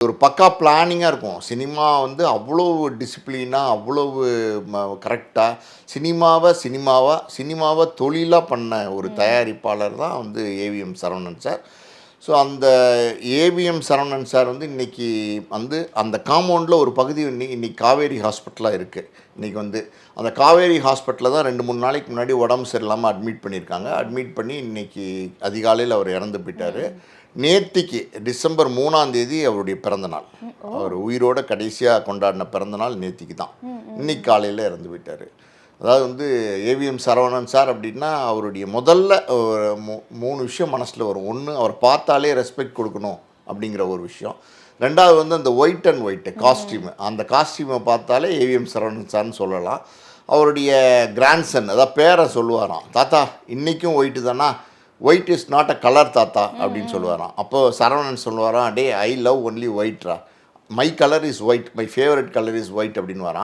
ஒரு பக்கா பிளானிங்காக இருக்கும். சினிமா வந்து அவ்வளோ டிசிப்ளினாக, அவ்வளவு கரெக்டாக சினிமாவை தொழிலாக பண்ண ஒரு தயாரிப்பாளர் தான் வந்து ஏவிஎம் சரவணன் சார். ஸோ அந்த ஏவிஎம் சரவணன் சார் வந்து இன்றைக்கி வந்து அந்த காம்பவுண்டில் ஒரு பகுதி இன்றைக்கி காவேரி ஹாஸ்பிட்டலாக இருக்குது. இன்றைக்கி வந்து அந்த காவேரி ஹாஸ்பிட்டலில் தான் 2-3 நாளைக்கு முன்னாடி உடம்பு சரியில்லாமல் அட்மிட் பண்ணியிருக்காங்க. அட்மிட் பண்ணி இன்றைக்கி அதிகாலையில் அவர் இறந்து போயிட்டார். நேத்திக்கு டிசம்பர் 3ஆம் தேதி அவருடைய பிறந்தநாள். அவர் உயிரோட கடைசியாக கொண்டாடின பிறந்தநாள் நேத்திக்கு தான். இன்னைக்கு காலையில் இறந்து போயிட்டார். அதாவது வந்து ஏவிஎம் சரவணன் சார் அப்படின்னா அவருடைய முதல்ல ஒரு 3 விஷயம் மனசில் வரும். ஒன்று, அவர் பார்த்தாலே ரெஸ்பெக்ட் கொடுக்கணும் அப்படிங்கிற ஒரு விஷயம். ரெண்டாவது வந்து அந்த ஒயிட் அண்ட் ஒயிட்டு காஸ்டியூமு, அந்த காஸ்டியூமை பார்த்தாலே ஏவிஎம் சரவணன் சார்னு சொல்லலாம். அவருடைய கிராண்ட்சன், அதாவது பேரை சொல்லுவாராம், தாத்தா இன்றைக்கும் ஒயிட்டு தானா, white is not a colour தாத்தா அப்படின்னு சொல்லுவாராம். அப்போது சரவணன் சொல்லுவாராம், டே ஐ லவ் ஒன்லி ஒயிட்ரா, my colour is white, my favourite colour is white அப்படின்னு வரான்.